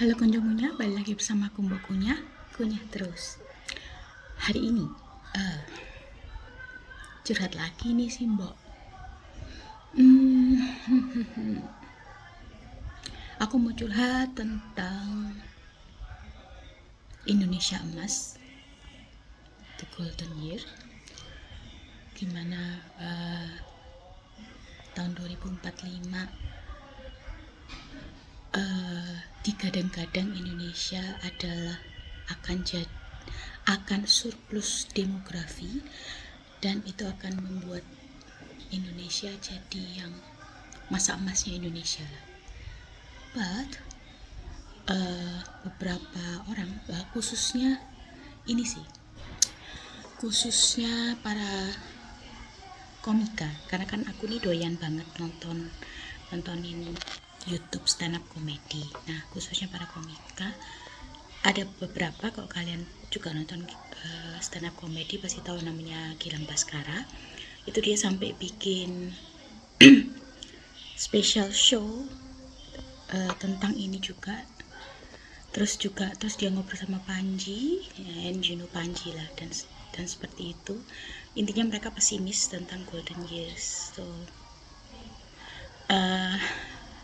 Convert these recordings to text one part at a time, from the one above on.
Halo kunjungunya, balik lagi bersama aku Mbak Kunyah terus. Hari ini curhat lagi nih sih Mbak. Aku mau curhat tentang Indonesia Emas, the golden year. Gimana tahun 2045 digadang-gadang Indonesia adalah akan surplus demografi, dan itu akan membuat Indonesia jadi yang masa emasnya Indonesia lah. But beberapa orang, khususnya para komika, karena kan aku nih doyan banget nontonin YouTube stand up comedy. Nah, khususnya para komika, ada beberapa, kalau kalian juga nonton stand up comedy pasti tahu namanya Gilang Baskara. Itu dia sampai bikin special show tentang ini juga. Terus dia ngobrol sama Panji, Juno Panji lah, dan seperti itu. Intinya mereka pesimis tentang golden years. So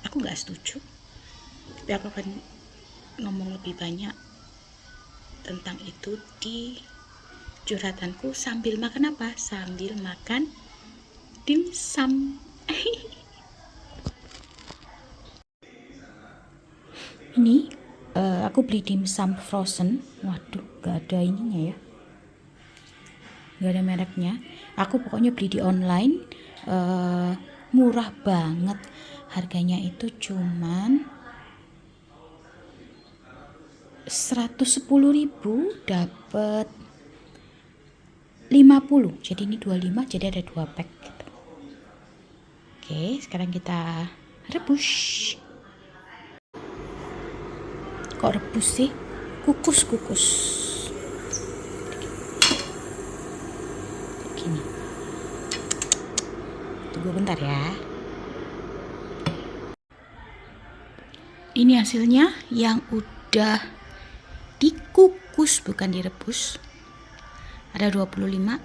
aku nggak setuju, tapi aku akan ngomong lebih banyak tentang itu di curhatanku sambil makan apa? Sambil makan dimsum. Ini aku beli dimsum frozen. Waduh, gak ada ininya ya, gak ada mereknya. Aku pokoknya beli di online, murah banget. Harganya itu cuman 110.000 dapat 50. Jadi ini 25, jadi ada 2 pack gitu. Oke, sekarang kita rebus. Kok rebus sih? Kukus. Gini. Tunggu bentar ya. Ini hasilnya yang udah dikukus, bukan direbus. Ada 25.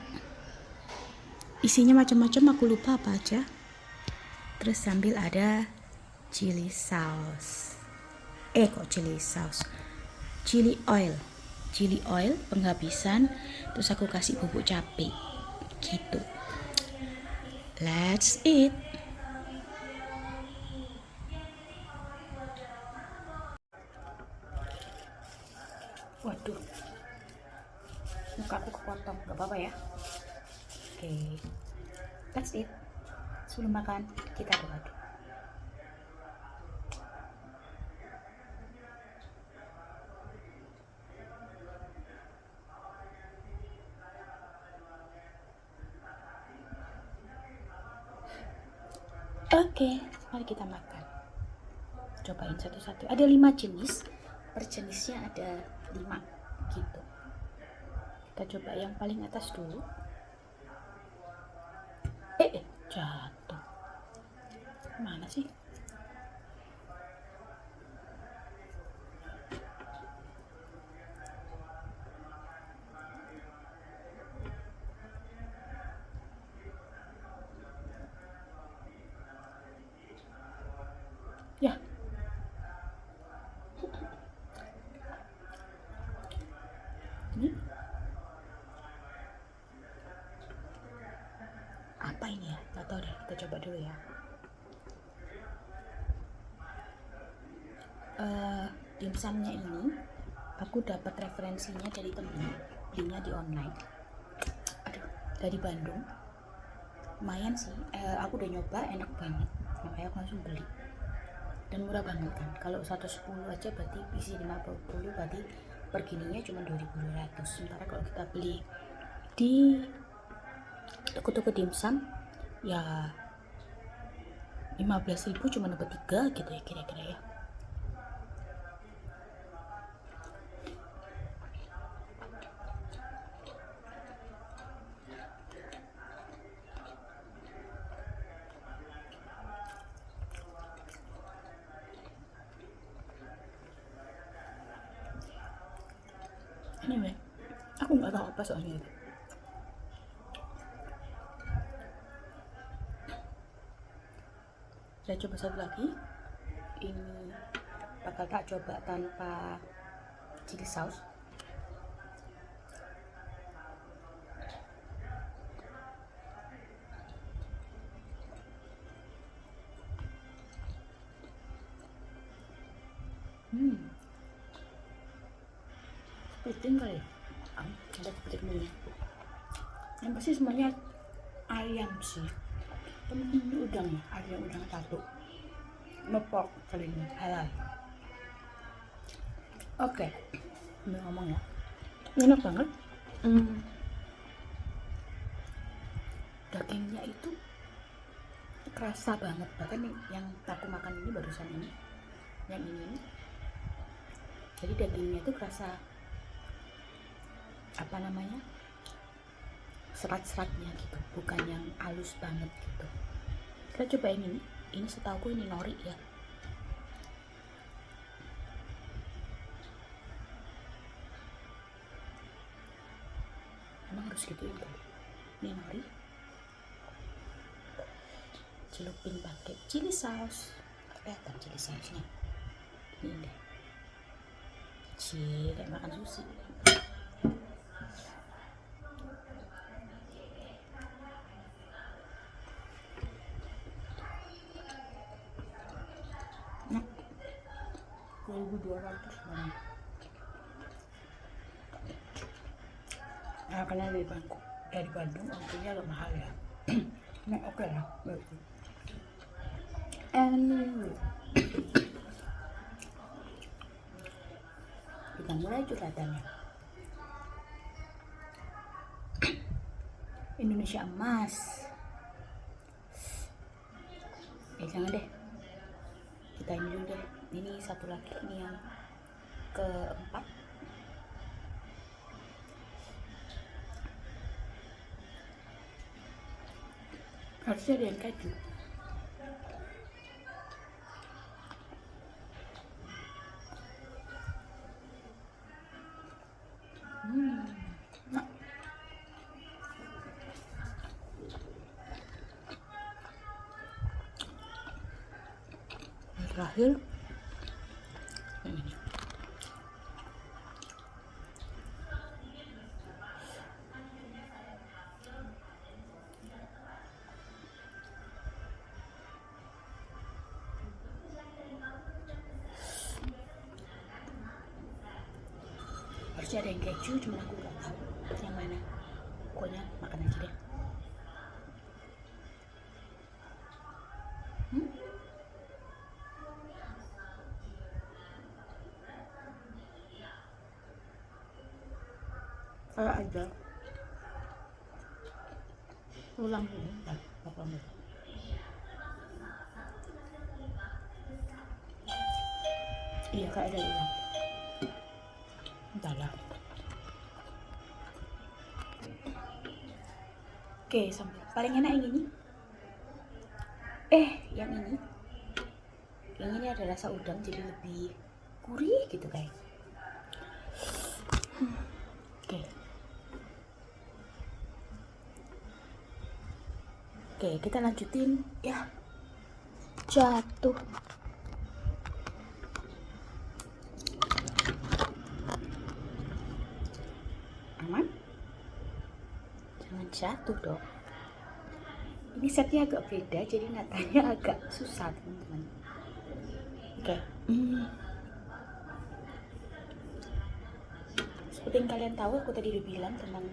Isinya macam-macam, aku lupa apa aja. Terus sambil ada chili sauce. Chili oil penghabisan. Terus aku kasih bubuk cabai gitu. Let's eat. Waduh, muka aku kepotong, gak apa-apa ya. Oke, let's eat. Sebelum makan kita aduk-aduk. Oke, mari kita makan. Cobain satu-satu. Ada 5 jenis. Per jenisnya ada 5 gitu. Kita coba yang paling atas dulu. Jatuh. Mana sih? Ya. Ini apa ini ya? Gak tau deh, kita coba dulu ya. Dimsumnya ini aku dapat referensinya dari temen, belinya di online. Dari Bandung. Lumayan sih, aku udah nyoba, enak banget, makanya aku langsung beli. Dan murah banget kan, kalau 110 aja berarti isi 50, berarti pergininya cuma 2.200. Sementara kalau kita beli di toko-toko dimsum ya 15.000 cuma dapat 3 gitu ya kira-kira ya. anyway, aku nggak tahu apa soalnya itu. Saya coba satu lagi. Ini bakal tak coba tanpa chili sauce. Kepiting kali ya? Ada kepitingnya. Yang pasti semuanya ayam sih. Temen ini udang ya, ayam udang satu. No pork kali ini, halal. Oke, ini ngomong ya. Enak banget. Dagingnya itu kerasa banget. Bahkan yang aku makan ini barusan ini, yang ini. Jadi dagingnya itu kerasa apa namanya, serat-seratnya gitu, bukan yang halus banget gitu. Kita cobain ini setahuku ini nori ya. Emang harus gituin kali. Ini nori celupin pakai chili sauce. Kelihatan chili sausnya ini deh, kayak makan sushi. Nah, 1.200 banget. Nah, karena dari Bandung ongkirnya agak mahal ya. Nah, oke lah, bagus. Anyway, kita mulai curhatannya. Indonesia emas. Jangan deh, kita ini dulu deh. Ini satu lagi, ini yang keempat. Harusnya ada yang keju. Nah. Yang terakhir ini. Harusnya ada yang keju, cuma aku nggak tahu yang mana. Pokoknya makan aja deh. Kalau ada ulang dulu, bakal dulu. Iya, kayak ada ulang. Entahlah. Oke, sampai paling enak yang ini. Yang ini. Yang ini ada rasa udang, jadi lebih gurih gitu guys. Oke, kita lanjutin ya. Jatuh. Aman? Jangan jatuh dong. Ini setnya agak beda, jadi natanya agak susah teman-teman. Oke. Seperti yang kalian tahu, aku tadi udah bilang tentang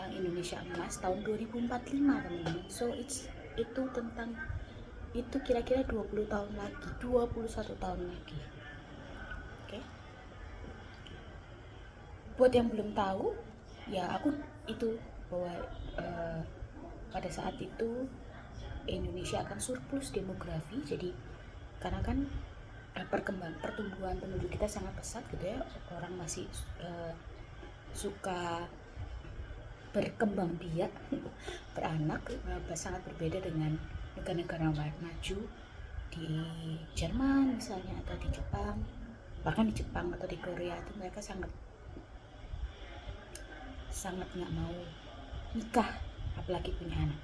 Indonesia emas tahun 2045 teman-teman. So itu kira-kira 20 tahun lagi, 21 tahun lagi. Oke. Buat yang belum tahu, ya aku itu bahwa pada saat itu Indonesia akan surplus demografi. Jadi karena kan pertumbuhan penduduk kita sangat pesat gitu ya, orang masih suka berkembang biak, beranak, sangat berbeda dengan negara-negara maju di Jerman misalnya atau di Jepang. Bahkan di Jepang atau di Korea itu mereka sangat nggak mau nikah apalagi punya anak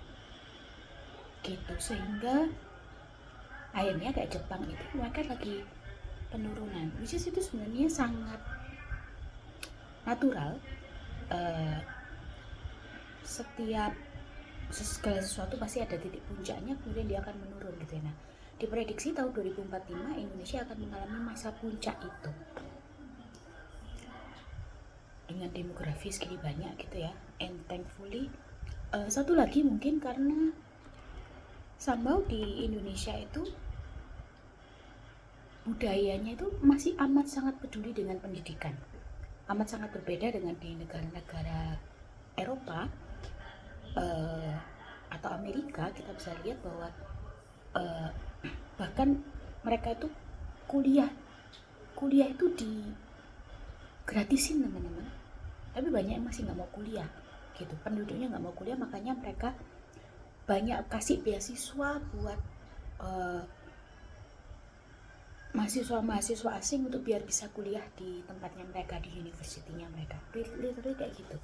gitu, sehingga akhirnya kayak Jepang itu mereka lagi penurunan, which is itu sebenarnya sangat natural. Setiap segala sesuatu pasti ada titik puncaknya, kemudian dia akan menurun gitu ya. Nah, diprediksi tahun 2045 Indonesia akan mengalami masa puncak itu dengan demografis gini banyak gitu ya. And thankfully satu lagi mungkin karena somehow di Indonesia itu budayanya itu masih amat sangat peduli dengan pendidikan, amat sangat berbeda dengan di negara-negara Eropa atau Amerika. Kita bisa lihat bahwa bahkan mereka itu kuliah itu di gratisin teman-teman, tapi banyak yang masih nggak mau kuliah gitu, penduduknya nggak mau kuliah, makanya mereka banyak kasih beasiswa buat mahasiswa asing untuk biar bisa kuliah di tempatnya mereka, di universitinya mereka, literally kayak gitu.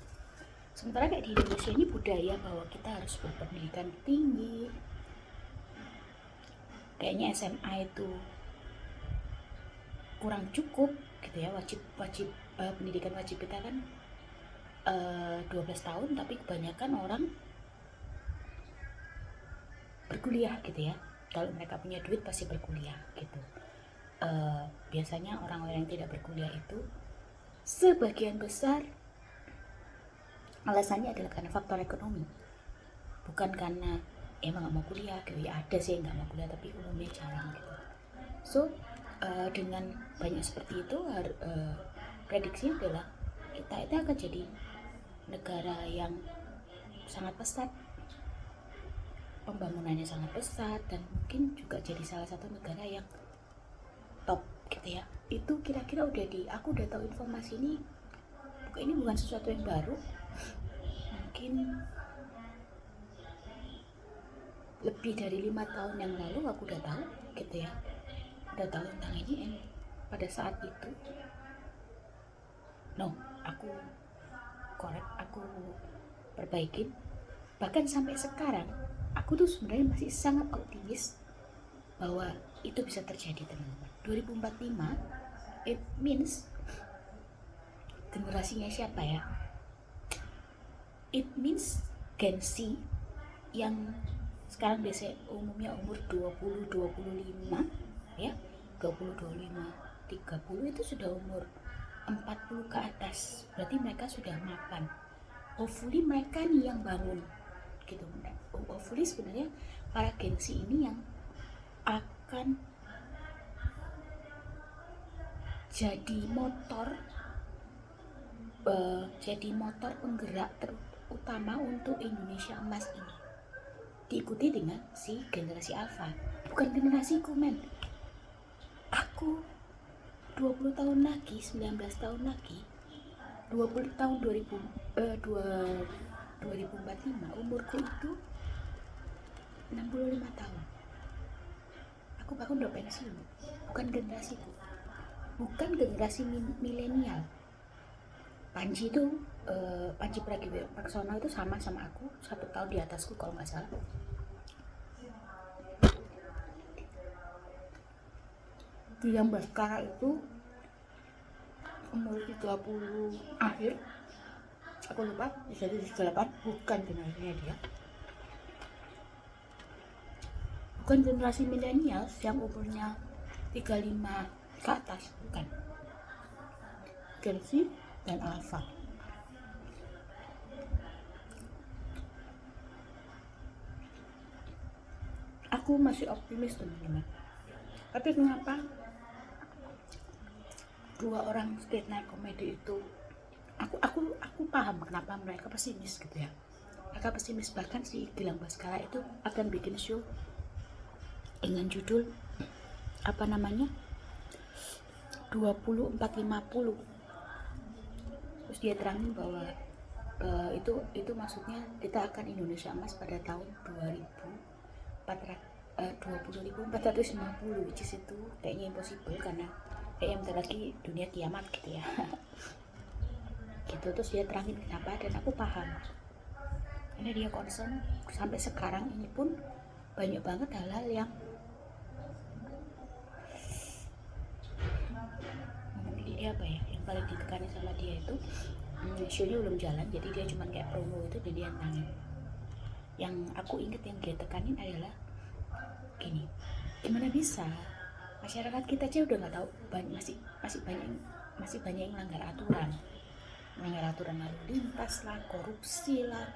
Sementara kayak di Indonesia ini budaya bahwa kita harus berpendidikan tinggi, kayaknya SMA itu kurang cukup gitu ya. Pendidikan wajib kita kan 12 tahun, tapi kebanyakan orang berkuliah gitu ya. Kalau mereka punya duit pasti berkuliah gitu. Biasanya orang-orang yang tidak berkuliah itu sebagian besar alasannya adalah karena faktor ekonomi, bukan karena emang nggak mau kuliah gitu ya. Ada sih yang nggak mau kuliah, tapi umumnya jarang gitu. So dengan banyak seperti itu, prediksinya adalah kita itu akan jadi negara yang sangat pesat, pembangunannya sangat pesat, dan mungkin juga jadi salah satu negara yang top gitu ya. Itu kira-kira aku udah tahu informasi ini. Ini bukan sesuatu yang baru, mungkin lebih dari 5 tahun yang lalu aku udah tahu gitu ya, udah tahu tentang ini. Pada saat itu aku perbaikin, bahkan sampai sekarang aku tuh sebenarnya masih sangat optimis bahwa itu bisa terjadi teman-teman. 2045 it means generasinya siapa ya? It means Gen Z yang sekarang biasanya umumnya umur 20-25 ya, 20-25 30 itu sudah umur 40 ke atas, berarti mereka sudah mapan. Hopefully mereka nih yang bangun gitu. Hopefully sebenarnya para Gen Z ini yang akan jadi motor penggerak terutama untuk Indonesia emas ini, diikuti dengan si generasi Alpha. Bukan generasiku men, aku 20 tahun lagi, 19 tahun lagi, 20 tahun 2045 umurku itu 65 tahun. Aku bahkan udah pensiun. Bukan generasiku, bukan generasi milenial. Panji Pragiwaksono itu sama aku, 1 tahun di atasku kalau nggak salah. Yang Baskara itu umur 30 akhir, aku lupa, jadi 38, bukan generasinya dia, bukan generasi milenial yang umurnya 35 ke atas, bukan. Gen Z dan Alpha. Aku masih optimis teman-teman. Tapi kenapa 2 orang skate night komedi itu, aku paham kenapa mereka pesimis gitu ya. Mereka pesimis, bahkan si Gilang Baskara itu akan bikin show dengan judul 2450. Terus dia terangin bahwa itu maksudnya kita akan Indonesia emas pada tahun 20.450, which is itu kayaknya impossible karena bentar lagi dunia kiamat gitu ya. Gitu, terus dia terangin kenapa, dan aku paham karena dia concern. Sampai sekarang ini pun banyak banget hal-hal yang dia apa ya, yang paling ditekani sama dia itu show-nya belum jalan, jadi dia cuma kayak promo itu, dan dia tangin. Yang aku inget yang dia tekanin adalah gini, gimana bisa masyarakat kita aja udah nggak tahu, masih banyak yang melanggar aturan lalu lintas lah, korupsi lah,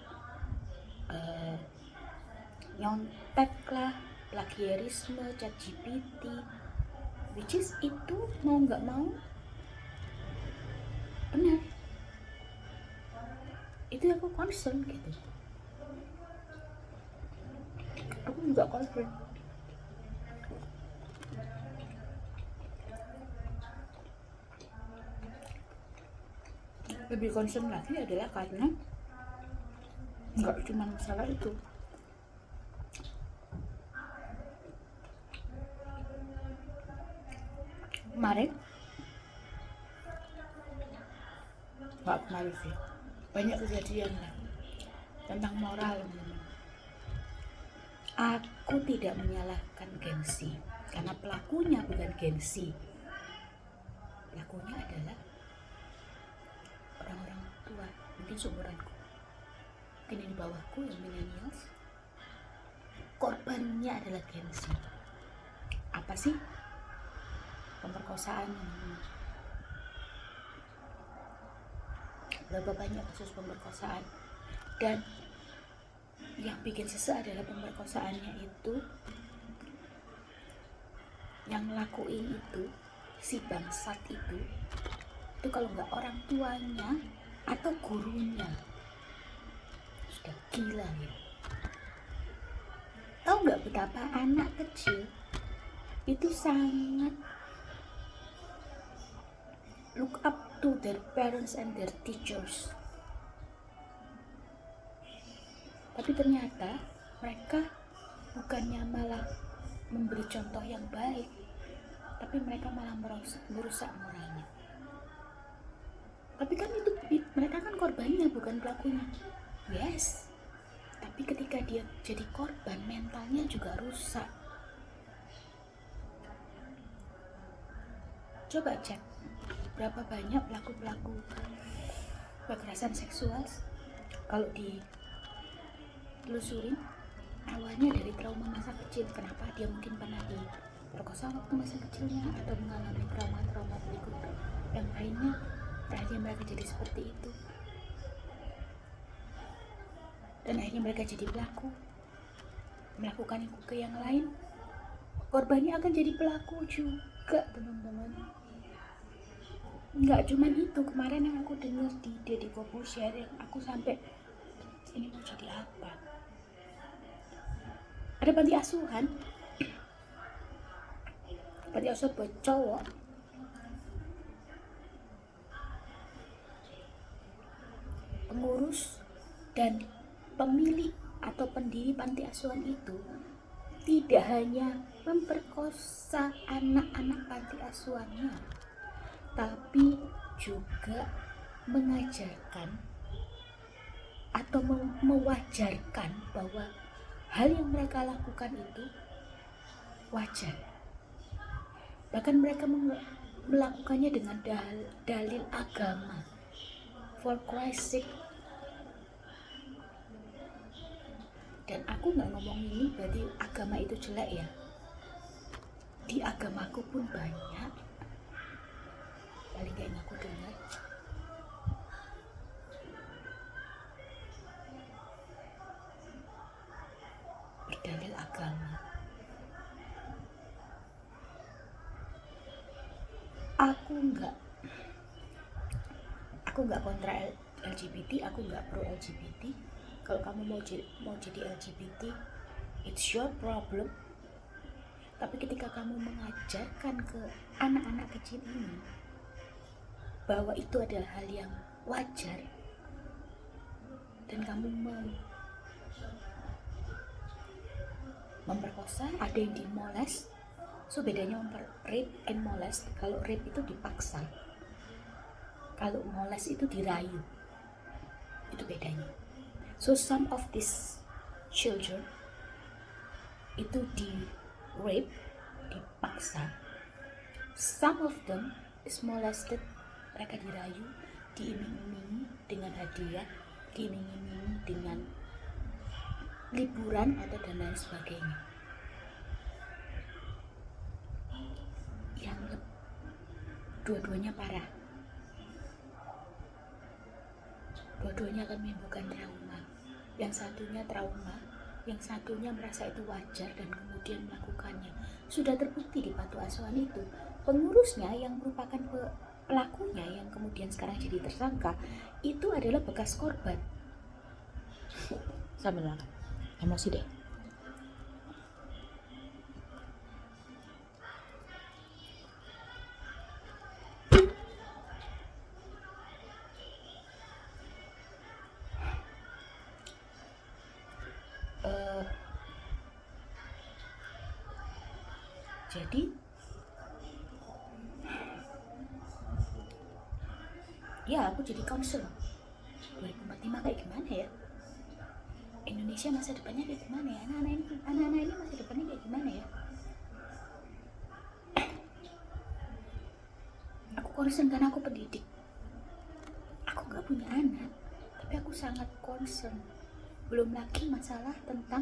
nyontek lah, plagiarisme, ChatGPT, which is itu mau nggak mau benar. Itu aku concern gitu, aku juga concern. Lebih concern lagi adalah karena nggak cuma masalah itu. Kemarin nggak kemarin sih, banyak kejadian lah tentang moral, teman-teman. Aku tidak menyalahkan gengsi, karena pelakunya bukan gengsi, pelakunya adalah orang-orang tua, mungkin seumuranku, mungkin yang di bawahku, yang millennials. Korbannya adalah gengsi. Apa sih? Pemerkosaan. Berapa banyak kasus pemerkosaan, dan yang bikin sesek adalah pemerkosaannya itu, yang ngelakuin itu, si bangsat itu kalau nggak orang tuanya atau gurunya, sudah gila ya. Tahu nggak betapa anak kecil itu sangat look up to their parents and their teachers. Tapi ternyata mereka bukannya malah memberi contoh yang baik, tapi mereka malah merusak moralnya. Tapi kan itu, mereka kan korbannya, bukan pelakunya. Yes, tapi ketika dia jadi korban, mentalnya juga rusak. Coba cek berapa banyak pelaku-pelaku kekerasan seksual, kalau ditelusurin awalnya dari trauma masa kecil. Kenapa? Dia mungkin pernah diperkosa waktu masa kecilnya, atau mengalami trauma-trauma berikut yang lainnya, akhirnya mereka jadi seperti itu, dan akhirnya mereka jadi pelaku, melakukan ke yang lain. Korbannya akan jadi pelaku juga, teman-teman. Nggak cuma itu, kemarin yang aku dengar di Deddy Corbuzier, yang aku sampai ini mau jadi apa, ada panti asuhan buat cowok. Pengurus dan pemilik atau pendiri panti asuhan itu tidak hanya memperkosa anak-anak panti asuhannya, tapi juga mengajarkan atau mewajarkan bahwa hal yang mereka lakukan itu wajar. Bahkan mereka melakukannya dengan dalil agama. For Christ's sake. Dan aku nggak ngomong ini berarti agama itu jelek ya. Di agamaku pun banyak, paling gak yang aku dengar, berdalil agama. Aku nggak kontra LGBT, aku nggak pro LGBT. Kalau kamu mau jadi LGBT, it's your problem. Tapi ketika kamu mengajarkan ke anak-anak kecil ini bahwa itu adalah hal yang wajar, dan kamu memperkosa, ada yang dimoles, So bedanya rape and molest, kalau rape itu dipaksa, kalau molest itu dirayu, itu bedanya. So some of these children itu di rape, dipaksa. Some of them is molested, mereka dirayu, diiming-imingi dengan hadiah, diiming-imingi dengan liburan atau dan lain sebagainya. Yang dua-duanya parah, dua-duanya akan menimbulkan trauma. Yang satunya trauma, yang satunya merasa itu wajar dan kemudian melakukannya. Sudah terbukti di Panti Asuhan itu, pengurusnya yang merupakan pelakunya yang kemudian sekarang jadi tersangka itu adalah bekas korban. Sambil emosi deh. Jadi ya aku jadi konsul 2045 kayak gimana ya, Indonesia masa depannya kayak gimana ya, anak-anak ini masa depannya kayak gimana ya. Aku concern karena aku pendidik, aku gak punya anak tapi aku sangat concern. Belum lagi masalah tentang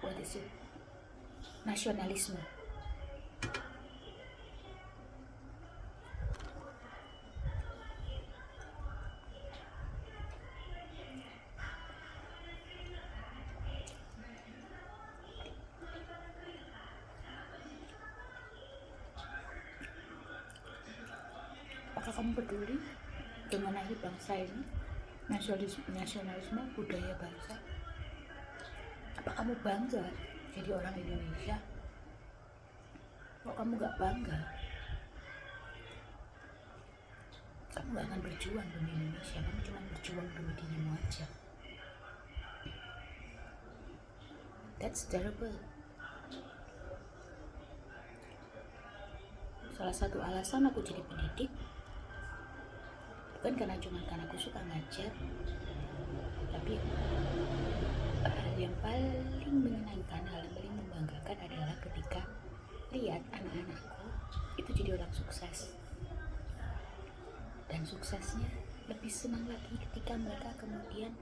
what is it, nasionalisme. Apakah kamu peduli dengan nasib bangsa ini, nasionalisme budaya bangsa? Apa kamu bangga jadi orang Indonesia? Kalau kamu gak bangga, kamu gak akan berjuang demi Indonesia, kamu cuma berjuang demi dirimu aja. That's terrible. Salah satu alasan aku jadi pendidik bukan karena aku suka ngajar, tapi hal yang paling menyenangkan, hal yang paling membanggakan adalah ketika lihat anak-anakku itu jadi orang sukses. Dan suksesnya lebih senang lagi ketika mereka kemudian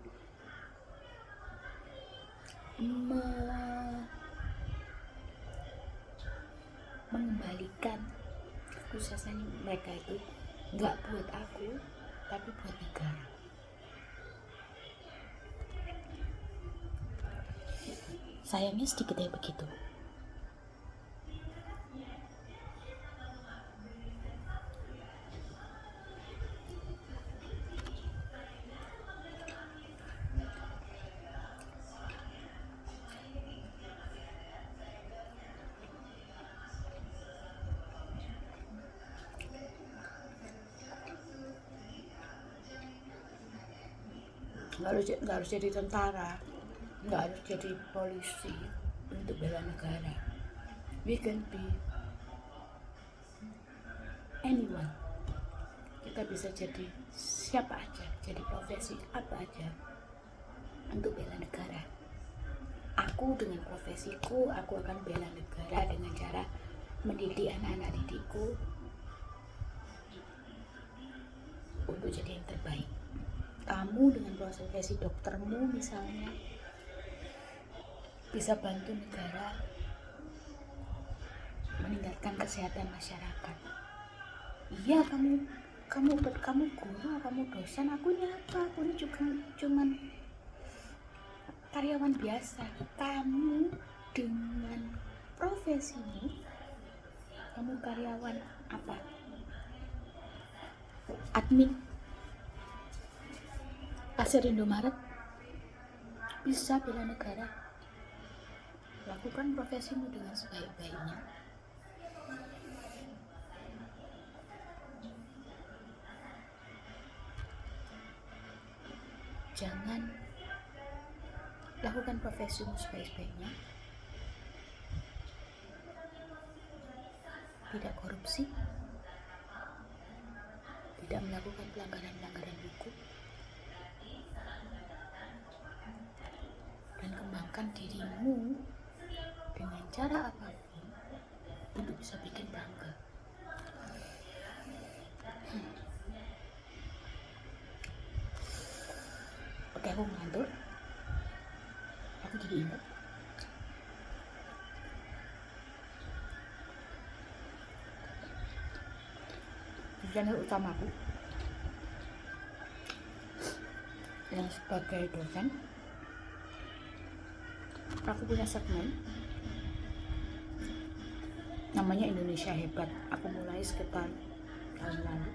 mengembalikan kesuksesan mereka itu nggak buat aku tapi buat negara. Sayangnya sedikit ya begitu. Nggak harus jadi tentara, nggak harus jadi polisi untuk bela negara. We can be anyone. Kita bisa jadi siapa aja, jadi profesi apa aja untuk bela negara. Aku dengan profesiku, aku akan bela negara dengan cara mendidik anak-anak didikku untuk jadi yang terbaik. Kamu dengan profesi doktermu misalnya bisa bantu negara meningkatkan kesehatan masyarakat. Iya, kamu guru, kamu dosen, aku ini apa? Aku ini juga cuman karyawan biasa. Kamu dengan profesimu, kamu karyawan apa? Admin kasir Indomaret, bisa bela negara. Lakukan profesimu dengan sebaik-baiknya. Jangan lakukan profesimu sebaik-baiknya, tidak korupsi, tidak melakukan pelanggaran-pelanggaran hukum, dan kembangkan dirimu dengan cara apapun untuk bisa bikin bangga. Oke, aku ngantuk. Aku jadi ingat. Tujuan utamaku yang sebagai dosen, aku punya segmen namanya Indonesia Hebat. Aku mulai sekitar tahun lalu.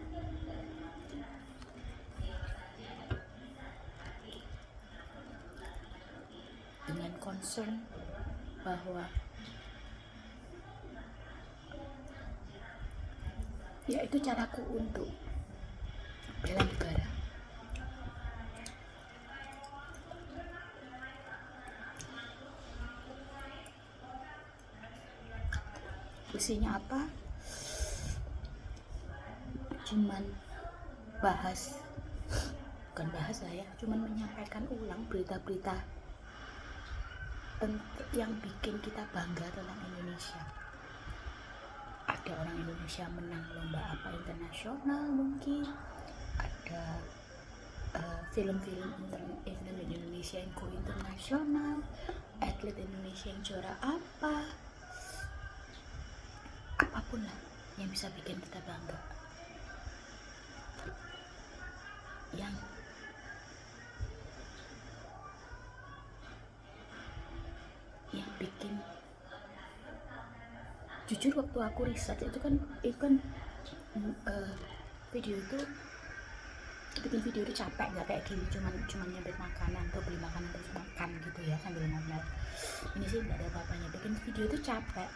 Dengan concern bahwa ya itu caraku untuk bela negara. Isinya apa? Cuman bukan bahas lah ya, cuman menyampaikan ulang berita-berita yang bikin kita bangga tentang Indonesia. Ada orang Indonesia menang lomba apa internasional, mungkin ada film-film Indonesia yang go internasional, atlet Indonesia yang juara apapun lah yang bisa bikin kita bangga, yang bikin. Jujur waktu aku riset itu kan video itu, bikin video itu capek, nggak kayak gini cuman nyebut makanan atau beli makanan terus makan gitu ya sambil ngomel. Ini sih nggak ada apa-apanya. Bikin video itu capek,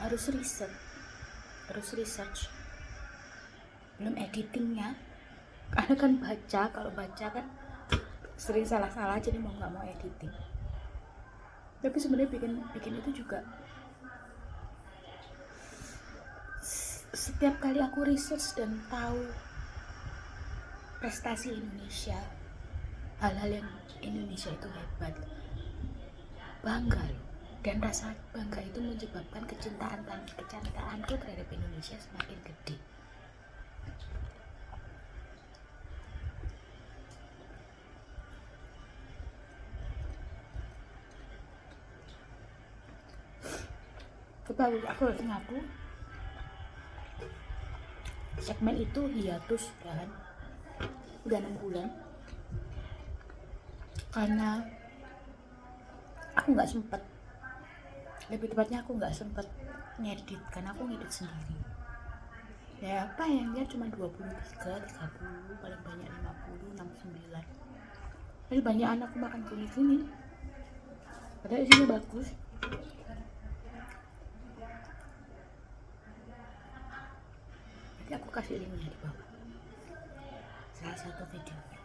harus research, belum editingnya. Karena kan kalau baca kan sering salah-salah, jadi mau nggak mau editing. Tapi sebenarnya bikin itu juga, setiap kali aku research dan tahu prestasi Indonesia, hal-hal yang Indonesia itu hebat, bangga loh. Dan rasa bangga itu menyebabkan kecintaanku terhadap Indonesia semakin gede. Tapi aku harus ngaku, segmen itu hiatus udah 6 bulan karena aku nggak sempet, lebih tepatnya aku nggak sempet ngedit, karena aku ngedit sendiri. Ya apa yang lihat cuma 23, 30, paling banyak 50, 69. Tapi banyak anakku makan gini padahal isinya bagus. Nanti aku kasih linknya di bawah, salah satu videonya,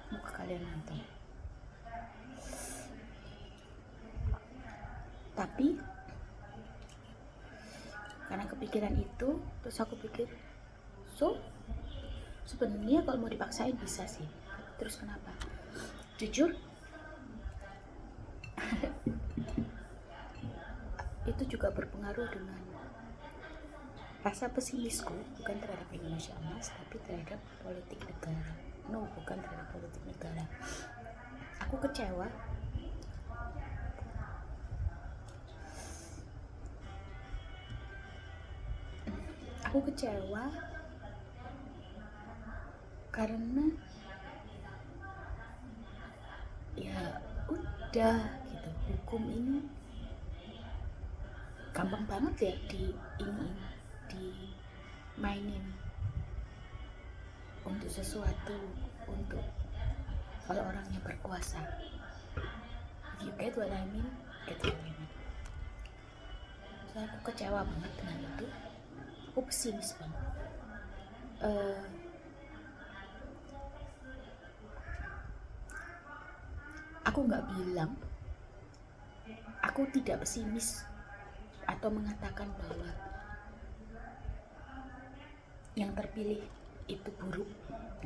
semoga kalian nonton. Tapi karena kepikiran itu, terus aku pikir, sebenarnya kalau mau dipaksain bisa sih. Terus kenapa? Jujur itu juga berpengaruh dengan rasa pesimisku, bukan terhadap Indonesia Emas, tapi terhadap politik negara. Bukan terhadap politik negara. Aku kecewa karena ya udah gitu, hukum ini gampang banget ya dimainin untuk sesuatu, untuk kalau orangnya berkuasa. If you get what I mean. So, aku kecewa banget dengan itu. Aku pesimis banget. Aku nggak bilang, aku tidak pesimis atau mengatakan bahwa yang terpilih itu buruk.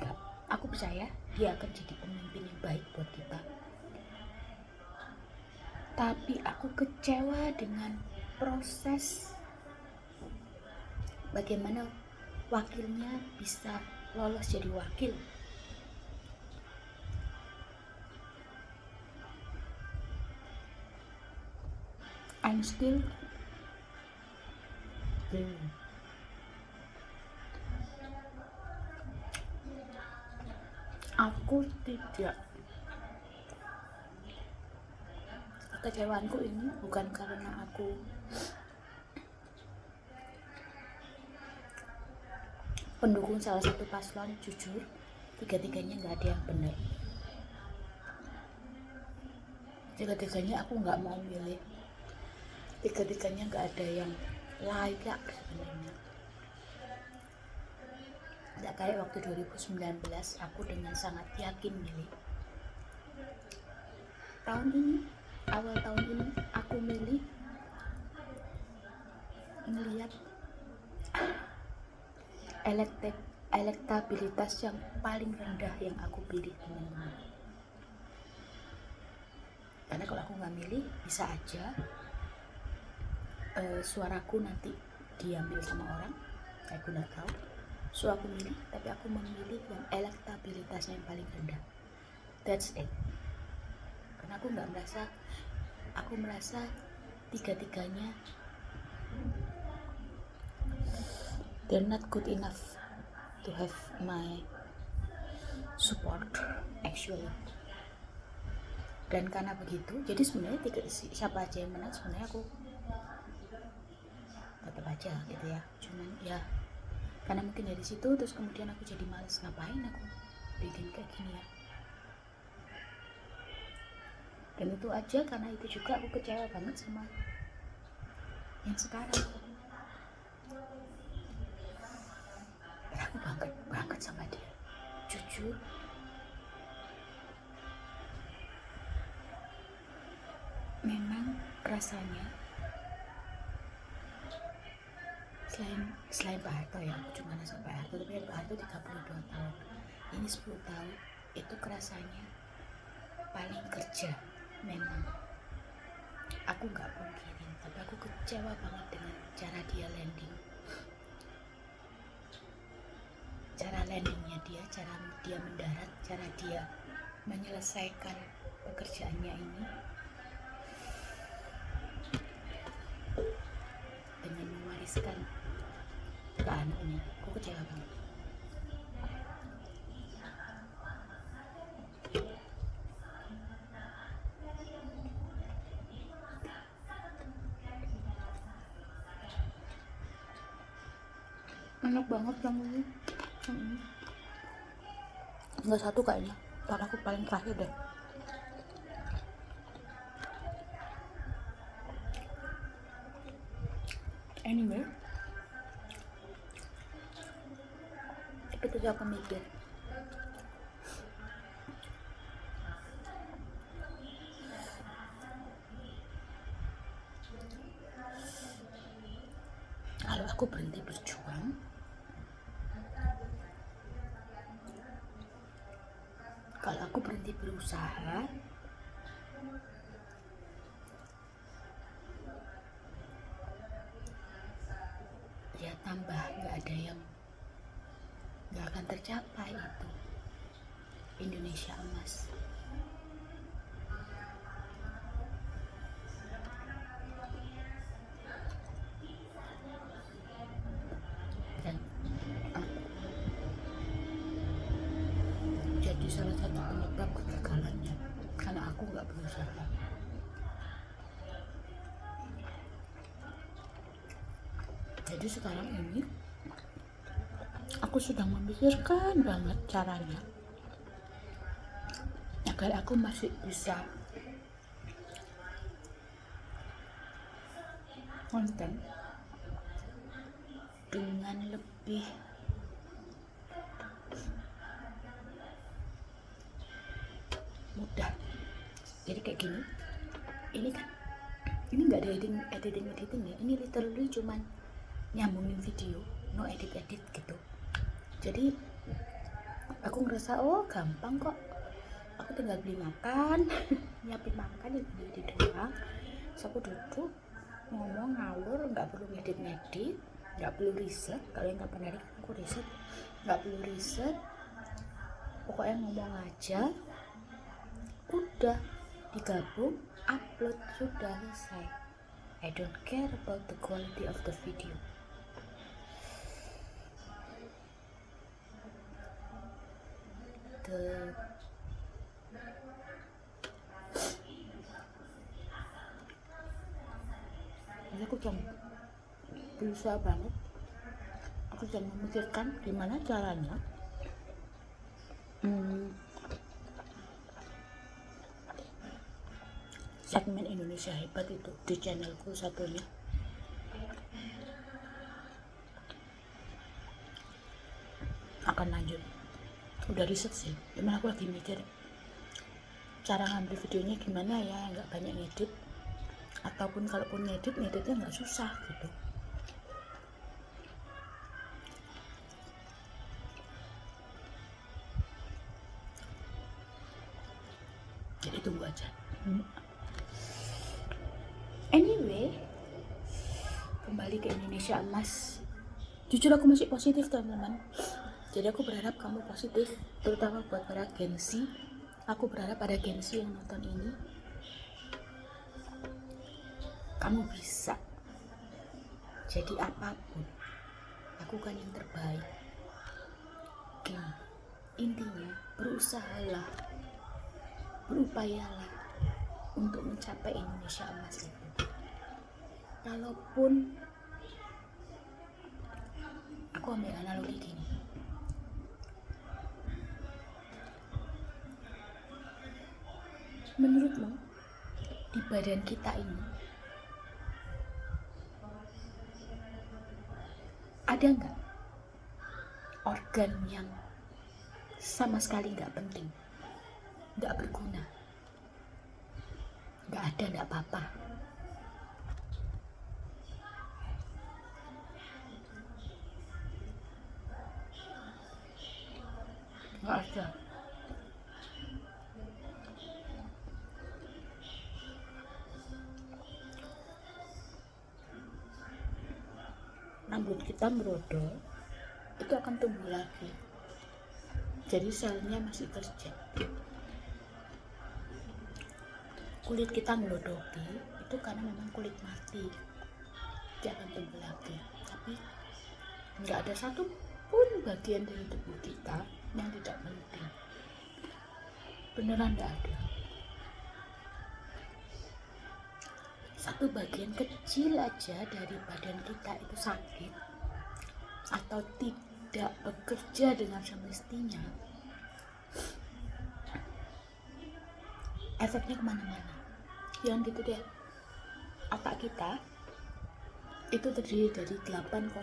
Enggak. Aku percaya dia akan jadi pemimpin yang baik buat kita. Tapi aku kecewa dengan proses bagaimana wakilnya bisa lolos jadi wakil. I'm still aku tidak, kecewaanku ini bukan karena aku pendukung salah satu paslon. Jujur, tiga-tiganya nggak ada yang benar. Tiga-tiganya aku nggak mau milih. Tiga-tiganya nggak ada yang layak sebenarnya. Nggak kayak waktu 2019 aku dengan sangat yakin milih. Tahun ini, awal tahun ini aku milih melihat elektabilitas yang paling rendah yang aku pilih, teman-teman. Karena kalau aku nggak milih, bisa aja suaraku nanti diambil sama orang. Aku nggak tahu. So aku milih, tapi aku memilih yang elektabilitasnya yang paling rendah. That's it. Karena aku merasa tiga-tiganya they're not good enough to have my support actually. Dan karena begitu, jadi sebenarnya siapa aja yang menang sebenarnya aku tetap aja gitu ya. Cuman ya karena mungkin dari situ terus kemudian aku jadi males, ngapain aku bikin kayak gini ya. Dan itu aja, karena itu juga aku kecewa banget sama yang sekarang. Aku banget sama dia, jujur. Memang rasanya selain Pak Harto ya, aku cuma rasa Pak Harto, tapi Pak Harto 32 tahun, ini 10 tahun, itu kerasanya paling kerja. Memang aku nggak pungkirin, tapi aku kecewa banget dengan cara dia landingnya dia, cara dia mendarat, cara dia menyelesaikan pekerjaannya ini dengan mewariskan ke anaknya. Aku kecewa banget. Enak banget yang ini. Enggak satu kayaknya, karena aku paling terakhir deh. Anyway, ketika aku mikir kalau aku berhenti berjuang, kalau aku berhenti berusaha, ya tambah nggak akan tercapai itu Indonesia emas. Dan jadi salah satu penyebab kegagalannya karena aku nggak berusaha. Jadi sekarang ini aku sedang memikirkan banget caranya agar aku masih bisa konten dengan lebih mudah Jadi kayak gini, ini kan ini nggak ada editing ya, ini literally cuman nyambungin video, no edit gitu. Jadi aku ngerasa oh gampang kok, aku tinggal beli makan nyiapin makan ya beli doang. So aku duduk ngomong ngawur, nggak perlu ngedit, nggak perlu riset. Kalau yang kapan hari aku riset, nggak perlu riset, pokoknya ngomong aja, udah digabung, upload, sudah selesai. I don't care about the quality of the video. Aku jangan berusaha banget, aku jangan memikirkan gimana caranya segmen Indonesia Hebat itu di channelku satunya akan lanjut. Udah riset sih, cuman aku lagi mikir cara ngambil videonya gimana ya, nggak banyak ngedit, ataupun kalaupun ngeditnya nggak susah gitu. Jadi tunggu aja. Anyway, kembali ke Indonesia Emas. Jujur aku masih positif teman-teman. Jadi aku berharap kamu positif, terutama buat para Gen-Z. Aku berharap ada Gen-Z yang nonton ini, kamu bisa jadi apapun, lakukan yang terbaik. Gini, intinya berusahalah, berupayalah untuk mencapai Indonesia Emas itu. Kalaupun aku ambil analogi gini, menurutmu di badan kita ini ada nggak organ yang sama sekali nggak penting, nggak berguna? Nggak ada, nggak apa-apa. Nggak ada. Rambut kita merodol, itu akan tumbuh lagi. Jadi selnya masih kerja. Kulit kita melodoki, itu karena memang kulit mati, dia akan tumbuh lagi. Tapi nggak ada satu pun bagian dari tubuh kita yang tidak penting. Beneran nggak ada. Satu bagian kecil aja dari badan kita itu sakit atau tidak bekerja dengan semestinya, efeknya kemana-mana. Yang gitu deh. Otak kita itu terdiri dari 8,6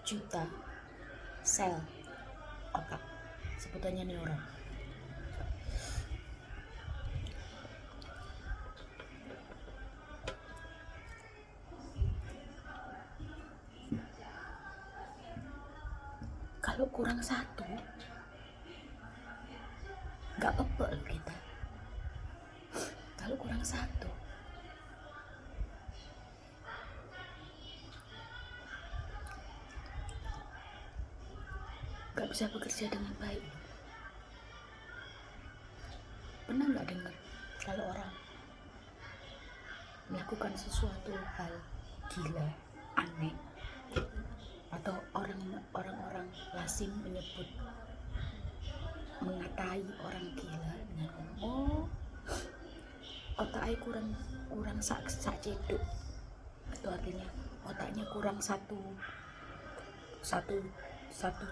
juta sel otak, sebutannya neuron. Kalau kurang satu, nggak pepel kita. Kalau kurang satu, nggak bisa bekerja dengan baik. Pernah nggak dengar kalau orang melakukan sesuatu hal gila, aneh, atau orang-orang lazim menyebut, mengatai orang gila dengan oh otaknya kurang sak ceduk, itu artinya otaknya kurang satu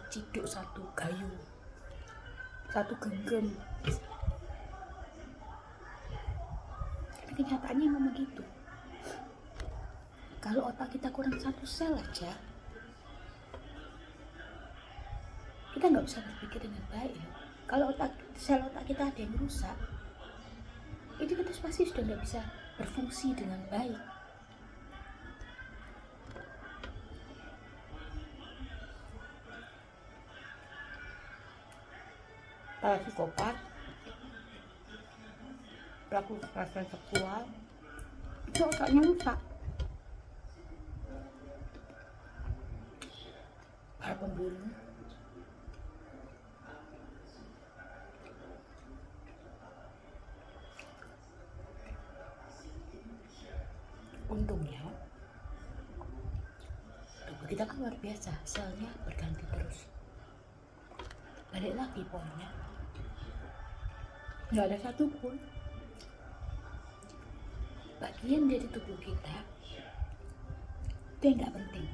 ciduk, satu gayu, satu genggam. Tapi kenyataannya memang gitu. Kalau otak kita kurang satu sel aja, kita nggak bisa berpikir dengan baik. Kalau sel otak kita ada yang rusak, pasti sudah tidak bisa berfungsi dengan baik. Para psikopat, pelaku kekerasan seksual, itu otaknya rusak. Para pemburu, untungnya tubuh kita kan luar biasa, selnya berganti terus. Balik lagi poinnya, nggak ada satupun bagian dari tubuh kita itu yang nggak penting.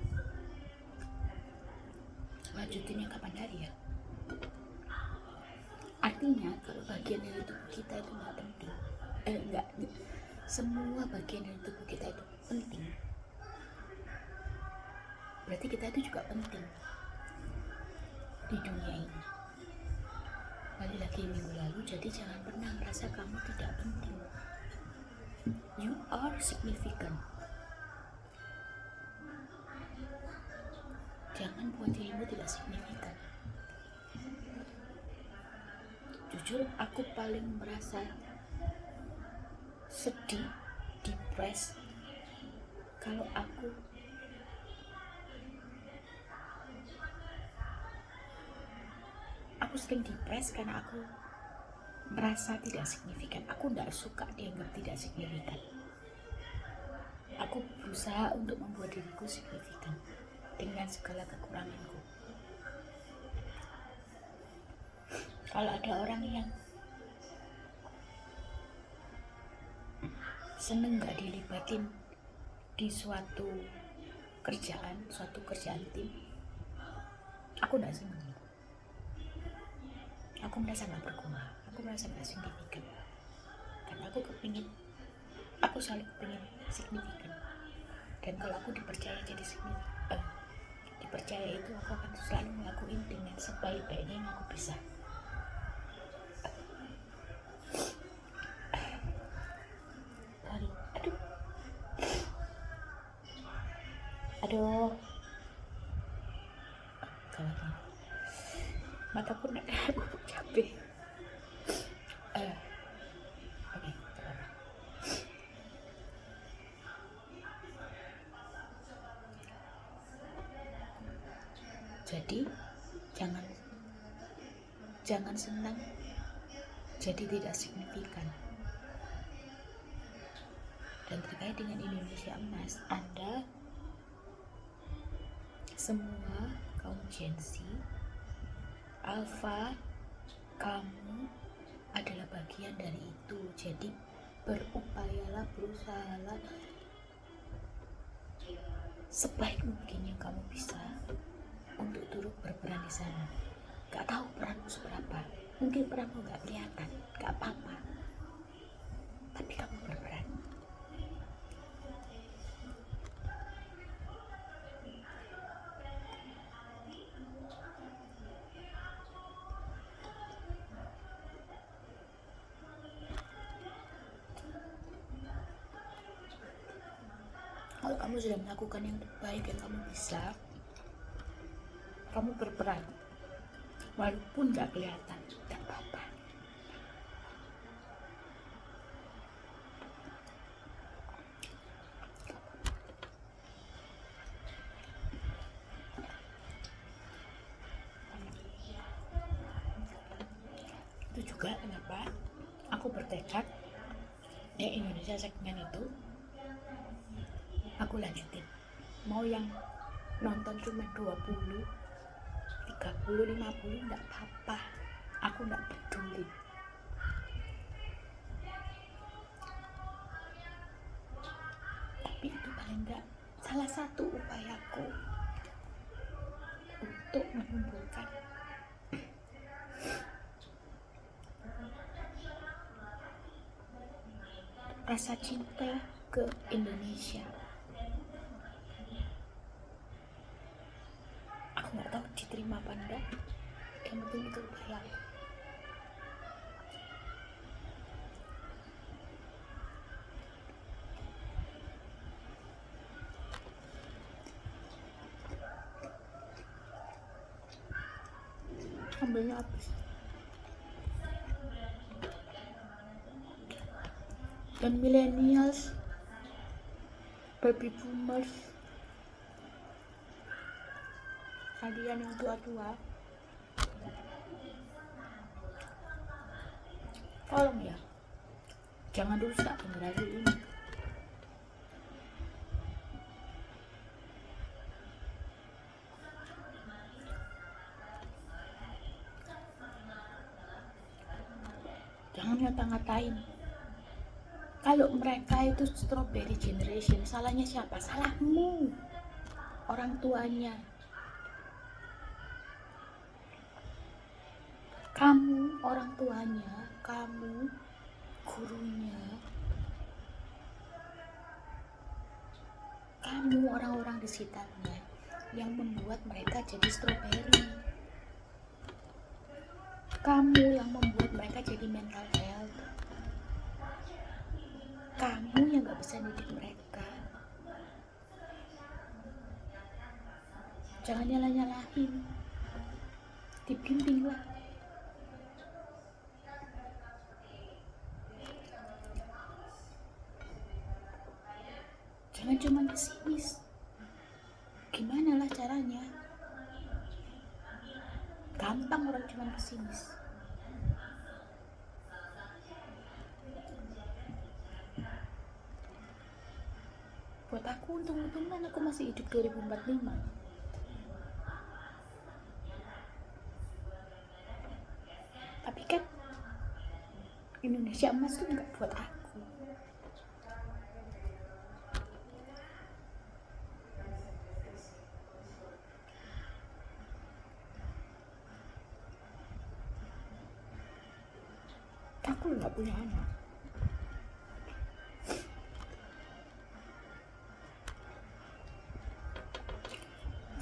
Lanjutinnya kapan hari ya? Artinya kalau bagian dari tubuh kita itu nggak penting, nggak semua bagian dari tubuh kita itu penting, berarti kita itu juga penting di dunia ini. Balik lagi minggu lalu, jadi jangan pernah merasa kamu tidak penting. You are significant. Jangan buat dirimu tidak signifikan. Jujur, aku paling merasa sedih, depres kalau aku sering depres karena aku merasa tidak signifikan. Aku tidak suka dianggap tidak signifikan. Aku berusaha untuk membuat diriku signifikan dengan segala kekuranganku. Kalau ada orang yang seneng gak dilibatin di suatu kerjaan tim, aku gak seneng. Aku merasa gak berguna, aku merasa gak signifikan. Karena aku selalu kepingin signifikan. Dan kalau aku dipercaya jadi signifikan, dipercaya itu aku akan selalu ngelakuin dengan sebaik-baiknya yang aku bisa. Aduh, gawat. Mataku nak capek. Oke. Jadi jangan senang jadi tidak signifikan. Dan terkait dengan Indonesia Emas, Anda semua kaum Gen Z, Alpha, kamu adalah bagian dari itu. Jadi berusahalah sebaik mungkin yang kamu bisa untuk turut berperan di sana. Gak tahu peranmu seberapa, mungkin peranmu gak kelihatan, gak apa-apa, tapi kamu berperan. Kalau kamu sudah melakukan yang terbaik yang kamu bisa, kamu berperan. Walaupun gak kelihatan, gak apa-apa. Itu juga kenapa aku bertekad Indonesia segmen itu aku lanjutin. Mau yang nonton cuma 20, 30, 50 enggak apa-apa, aku enggak peduli. Tapi itu paling enggak salah satu upayaku untuk menumbuhkan rasa cinta ke Indonesia. Aku nggak tahu diterima apa enggak, yang penting itu upaya. sambalnya habis. Dan millennials, baby boomers, kalian yang tua-tua, tolong ya, jangan rusak generasi ini. Jangan ngata-ngatain kalau mereka itu strawberry generation. Salahnya siapa? Salahmu, orang tuanya. Kamu orang tuanya, kamu gurunya, kamu orang-orang di sekitarnya yang membuat mereka jadi strawberry. Kamu yang membuat mereka jadi mental health. Kamu yang gak bisa didik mereka. Jangan nyalah-nyalahin, dibimbinglah. Jangan cuma pesimis. Gimana lah caranya? Gampang orang cuma pesimis. Buat aku untung-untungan aku masih hidup 2045. Tapi kan Indonesia emas tuh nggak buat aku. Aku nggak punya anak.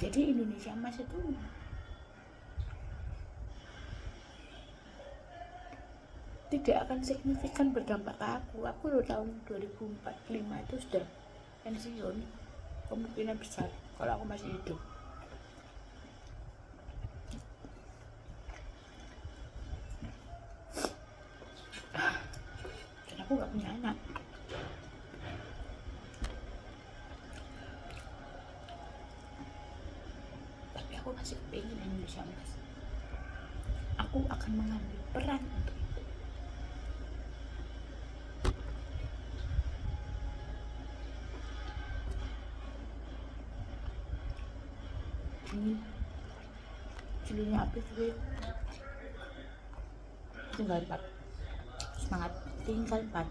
Jadi Indonesia emas itu tidak akan signifikan berdampak ke aku. Aku udah tahun 2045 itu sudah pensiun, kemungkinan besar kalau aku masih hidup. Dan aku gak punya anak. Tapi aku masih pengen Indonesia emas. Aku akan mengambil peran untuk itu. Ini judulnya apa sih? Tinggal 4. Semangat, tinggal 4.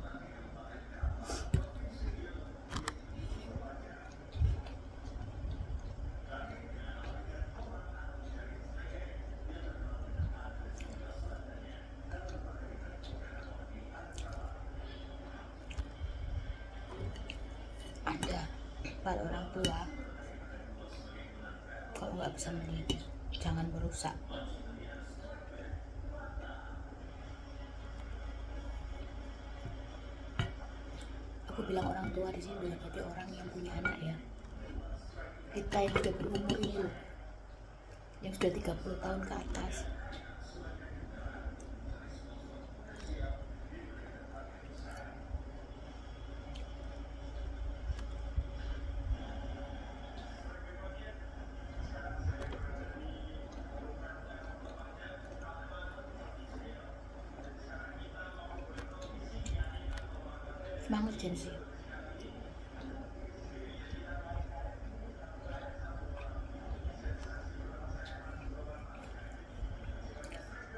Anda, para orang tua, kalau nggak bisa mendidik, jangan merusak. Aku bilang orang tua di sini udah berarti orang yang punya anak ya. Kita yang sudah berumur ini loh, yang sudah 30 tahun ke atas. Semangat Jensi.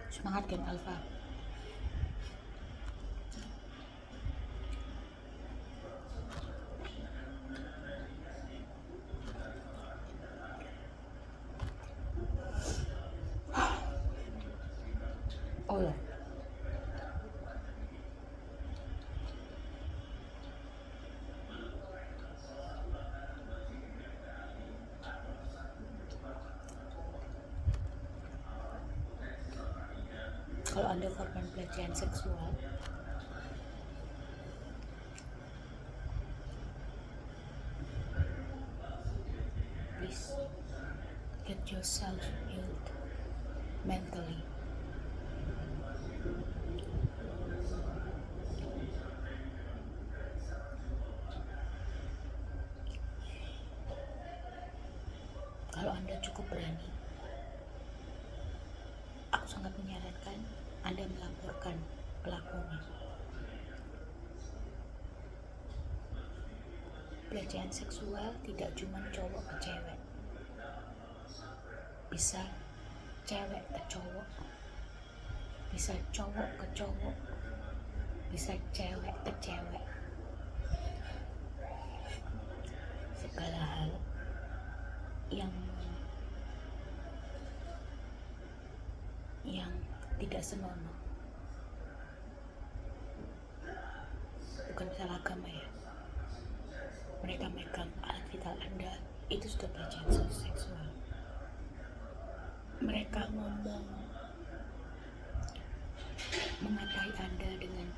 Semangat Gen Alpha. Oh ya, kalau Anda korban pelecehan seksual, please get yourself healed. mentally. Kalau Anda cukup berani, aku sangat menyarankan Anda melaporkan pelakunya. Pelecehan seksual tidak cuma cowok ke cewek, bisa cewek ke cowok, bisa cowok ke cowok, bisa cewek ke cewek. Segala hal yang tidak senonoh, bukan salah agama ya, mereka megang alat vital Anda, itu sudah pelecehan seksual. Mereka ngomong, mengatai Anda dengan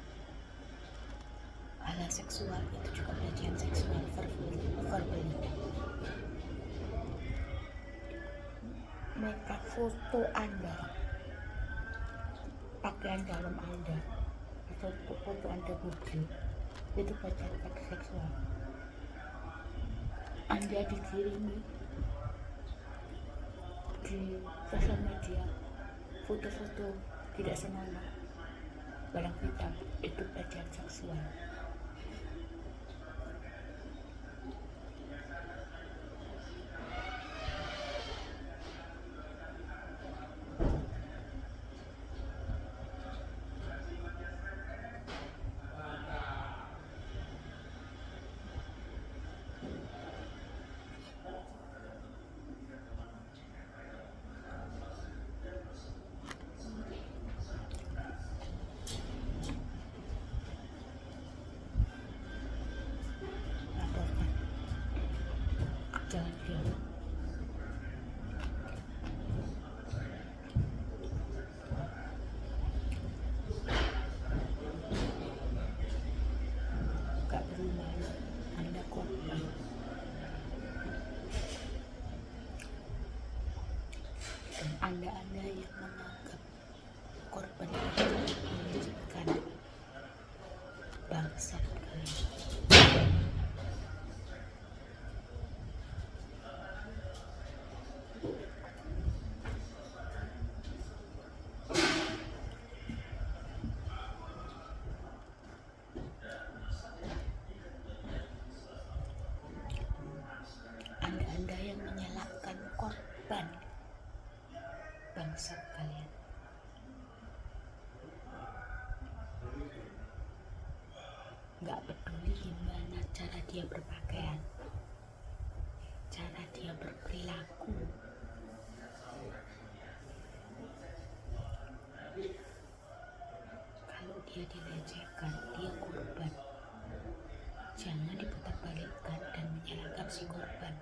hal seksual, itu juga pelecehan seksual verbally. Mereka foto Anda, pakaian dalam Anda, atau foto Anda bukti, itu pelecehan seksual. Anda dikirimi di sosial media foto-foto tidak senonoh, barang vital, itu pelecehan seksual. Jangan diam. Gak perlu malu, Anda korban. Dan Anda yang menganggap korban itu menunjukkan bangsat kalian. Anda yang menyalahkan korban, bangsat kalian. Gak peduli gimana cara dia berpakaian, cara dia berperilaku, kalau dia dilecehkan, dia korban. Jangan diputar-balikkan dan menyalahkan si korban.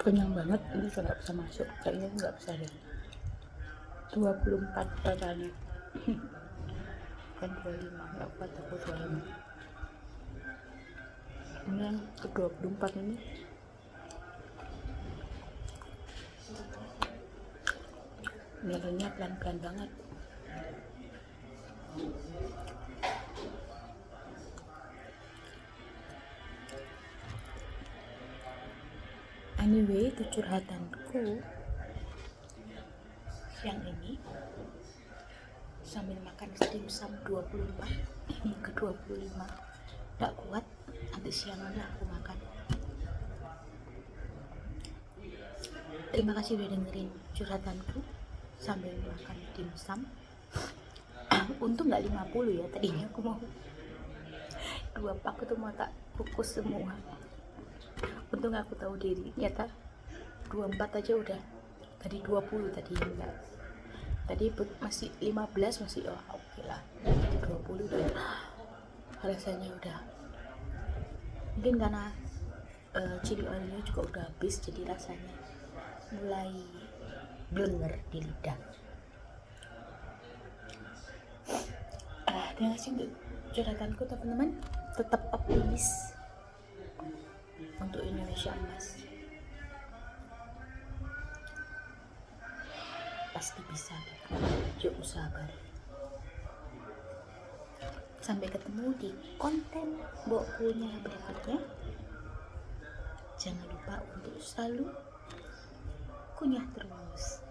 Kenyang banget, ini sudah gak bisa masuk, kayaknya nggak bisa deh. 24 totalnya. Kan 25, nggak kuat aku 25. Ini yang ke 24 ini nilainya pelan-pelan banget. Anyway, itu curhatanku siang ini. sambil makan dimsum 24, ini ke 25. Nggak kuat, nanti siangannya aku makan. Terima kasih udah dengerin curhatanku sambil makan dimsum. Untung nggak 50 ya, tadinya aku mau 2 pak, aku tuh mau tak kukus semua. Untung aku tahu diri, ternyata 24 aja udah dari 20 tadi enggak. Tadi masih 15, masih oke lah. Jadi 20 udah rasanya udah. Mungkin karena chili oilnya juga udah habis, jadi rasanya mulai blenger di lidah. Terima kasih untuk curhatanku teman-teman. Tetap optimis untuk Indonesia emas. Pasti bisa, yuk usaha bareng. Sampai ketemu di konten bokunya berikutnya. Jangan lupa untuk selalu kunyah terus.